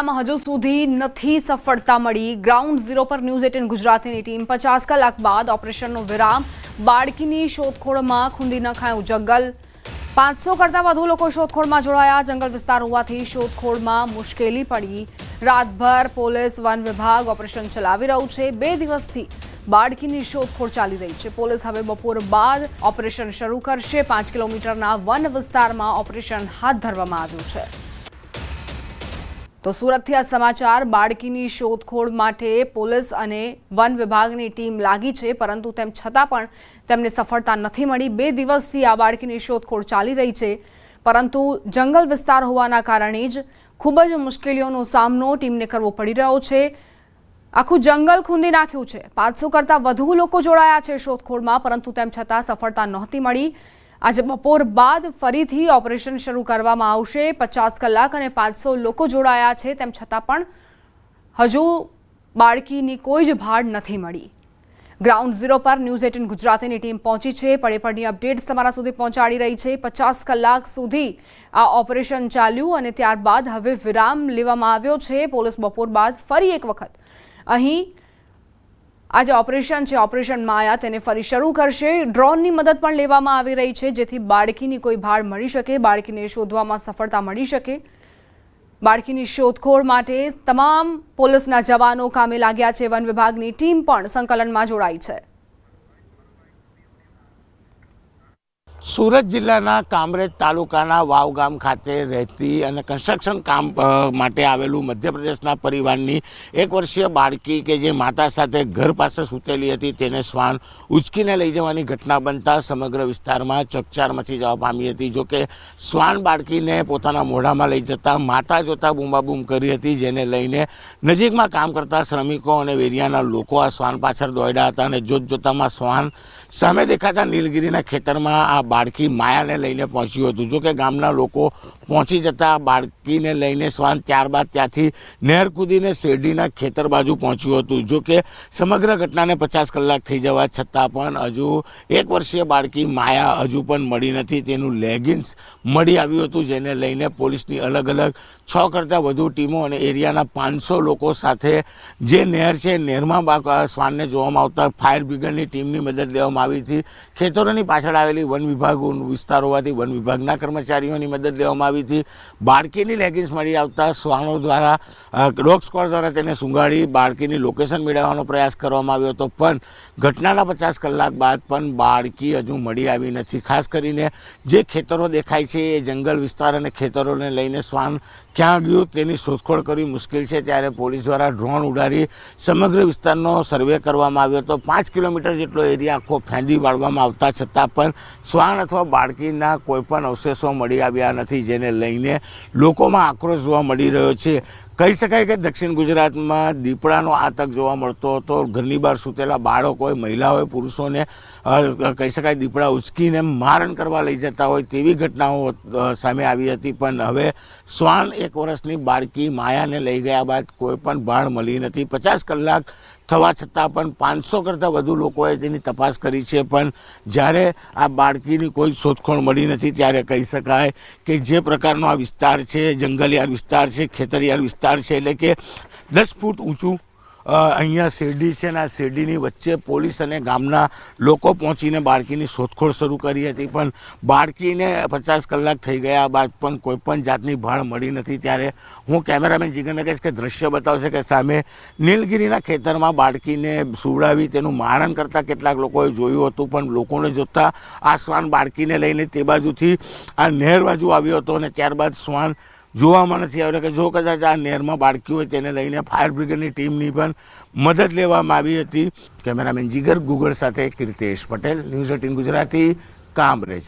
જિલ્લામાં હજુ સુધી નથી સફળતા મળી। ગ્રાઉન્ડ ઝીરો પર ન્યૂઝ 18 ગુજરાતીની ટીમ 50 કલાક બાદ ઓપરેશનનો વિરામ। બાળકીની શોધખોળમાં ખૂંદી નખાયું જંગલ। 500 કરતાં વધુ લોકો શોધખોળમાં જોડાયા। જંગલ વિસ્તાર હોવાથી શોધખોળમાં મુશ્કેલી પડી। રાતભર પોલીસ વન વિભાગ ઓપરેશન ચલાવી રહ્યું છે। 2 દિવસથી બાળકીની શોધખોળ ચાલી રહી છે। પોલીસ હવે બપોર બાદ ઓપરેશન શરૂ કરશે। 5 કિલોમીટરના વન વિસ્તારમાં ઓપરેશન હાથ ધરવામાં આવ્યું છે। તો સુરતથી આ સમાચાર। બાળકીની શોધખોળ માટે પોલીસ અને વન વિભાગની ટીમ લાગી છે, પરંતુ તેમ છતાં પણ તેમને સફળતા નથી મળી। 2 દિવસથી આ બાળકીની શોધખોળ ચાલી રહી છે, પરંતુ જંગલ વિસ્તાર હોવાના કારણે જ ખૂબ જ મુશ્કેલીઓનો સામનો ટીમને કરવો પડી રહ્યો છે। આખું જંગલ ખૂંદી નાખ્યું છે। 500 કરતાં વધુ લોકો જોડાયા છે શોધખોળમાં, પરંતુ તેમ છતાં સફળતા નહોતી મળી। આજે બપોર બાદ ફરીથી ઓપરેશન શરૂ કરવામાં આવશે। 50 કલાક અને 500 લોકો જોડાયા છે, તેમ છતાં પણ હજુ બાળકીની કોઈ જ ભાડ નથી મળી। ગ્રાઉન્ડ ઝીરો પર ન્યૂઝ 18 ગુજરાતીની ટીમ પહોંચી છે। પડે અપડેટ્સ તમારા સુધી પહોંચાડી રહી છે। 50 કલાક સુધી આ ઓપરેશન ચાલ્યું અને ત્યારબાદ હવે વિરામ લેવામાં આવ્યો છે। પોલીસ બપોર બાદ ફરી એક વખત અહીં આ જે ઓપરેશન છે, ઓપરેશન માયા, તેને ફરી શરૂ કરશે। ડ્રોનની મદદ પણ લેવામાં આવી રહી છે, જેથી બાળકીની કોઈ ભાળ મળી શકે, બાળકીને શોધવામાં સફળતા મળી શકે। બાળકીની શોધખોળ માટે તમામ પોલીસના જવાનો કામે લાગ્યા છે। વન વિભાગની ટીમ પણ સંકલનમાં જોડાઈ છે। સુરત જિલ્લાના કામરેજ તાલુકાના વાવ ગામ ખાતે રહેતી અને કન્સ્ટ્રક્શન કામ માટે આવેલું મધ્યપ્રદેશના પરિવારની 1 વર્ષીય બાળકી કે જે માતા સાથે ઘર પાસે સૂતેલી હતી, તેને શ્વાન ઉચકીને લઈ જવાની ઘટના બનતા સમગ્ર વિસ્તારમાં ચકચાર મચી જવા પામી હતી। જોકે શ્વાન બાળકીને પોતાના મોઢામાં લઈ જતા માતા જોતા બૂમાબૂમ કરી હતી, જેને લઈને નજીકમાં કામ કરતા શ્રમિકો અને વેરિયાના લોકો આ શ્વાન પાછળ દોડ્યા હતા અને જોતજોતામાં શ્વાન સામે દેખાતા નીલગિરીના ખેતરમાં આ બાળકી માયાને લઈને પહોંચ્યું હતું। જોકે ગામના લોકો પહોંચી જતા બાળકીને લઈને શ્વાન ત્યારબાદ ત્યાંથી નહેર કૂદીને શેરડીના ખેતર બાજુ પહોંચ્યું હતું। જોકે સમગ્ર ઘટનાને 50 કલાક થઈ જવા છતાં પણ હજુ 1 વર્ષીય બાળકી માયા હજુ પણ મળી નથી। તેનું લેગિન્સ મળી આવ્યું હતું, જેને લઈને પોલીસની અલગ અલગ 6 કરતાં વધુ ટીમો અને એરિયાના 500 લોકો સાથે જે નહેર છે, નહેરમાં શ્વાનને જોવામાં આવતા ફાયર બ્રિગેડની ટીમની મદદ લેવામાં આવી હતી। ખેતરોની પાછળ આવેલી વન વિભાગ વિસ્તાર હોવાથી વન વિભાગના કર્મચારીઓની મદદ લેવામાં આવી હતી। બાળકીની લેગિન્સ મળી આવતા શ્વાનો દ્વારા ડોગ સ્ક્વોડ દ્વારા તેને સૂંઘાડી બાળકીની લોકેશન મેળવવાનો પ્રયાસ કરવામાં આવ્યો હતો, પણ ઘટનાના 50 કલાક બાદ પણ બાળકી હજુ મળી આવી નથી। ખાસ કરીને જે ખેતરો દેખાય છે એ જંગલ વિસ્તાર અને ખેતરોને લઈને શ્વાન ક્યાં ગયું તેની શોધખોળ કરવી મુશ્કેલ છે। ત્યારે પોલીસ દ્વારા ડ્રોન ઉડાડી સમગ્ર વિસ્તારનો સર્વે કરવામાં આવ્યો હતો। 5 કિલોમીટર જેટલો એરિયા આખો ફેંદી વાળવામાં આવતા છતાં પણ શ્વાન અથવા બાળકીના કોઈપણ અવશેષો મળી આવ્યા નથી, જેને લઈને લોકોમાં આક્રોશ જોવા મળી રહ્યો છે। કહી શકાય કે દક્ષિણ ગુજરાતમાં દીપડાનો આતંક જોવા મળતો હતો। ઘરની બહાર સૂતેલા બાળકો, મહિલાઓએ, પુરુષોને કહી શકાય દીપડા ઉચકીને મારણ કરવા લઈ જતા હોય તેવી ઘટનાઓ સામે આવી હતી, પણ હવે શ્વાન 1 વર્ષની બાળકી માયાને લઈ ગયા બાદ કોઈ પણ ભાળ મળી નથી। 50 કલાક થવા છતાં પણ 500 કરતાં વધુ લોકોએ તેની તપાસ કરી છે, પણ જ્યારે આ બાળકીની કોઈ શોધખોળ મળી નથી, ત્યારે કહી શકાય કે જે પ્રકારનો આ વિસ્તાર છે, જંગલિયાળ વિસ્તાર છે, ખેતરિયાળ વિસ્તાર છે, એટલે કે 10 ફૂટ ઊંચું અહીંયા શેરડી છે અને આ શેરડીની વચ્ચે પોલીસ અને ગામના લોકો પહોંચીને બાળકીની શોધખોળ શરૂ કરી હતી, પણ બાળકીને 50 કલાક થઈ ગયા બાદ પણ કોઈપણ જાતની ભાળ મળી નથી। ત્યારે હું કેમેરામેન જીગરને કહીશ કે દ્રશ્ય બતાવશે કે સામે નીલગિરીના ખેતરમાં બાળકીને સુવડાવી તેનું મારણ કરતાં કેટલાક લોકોએ જોયું હતું, પણ લોકોને જોતાં આ શ્વાન બાળકીને લઈને તે બાજુથી આ નહેર બાજુ આવ્યો હતો અને ત્યારબાદ શ્વાન જોવામાં નથી આવ્યો। કે જો કદાચ આ નહેરમાં બાળકી હોય તેને લઈને ફાયર બ્રિગેડની ટીમની પણ મદદ લેવામાં આવી હતી। કેમેરામેન જીગર ગુગળ સાથે કીર્તેશ પટેલ, ન્યૂઝ 18 ગુજરાતી, કામરેજ।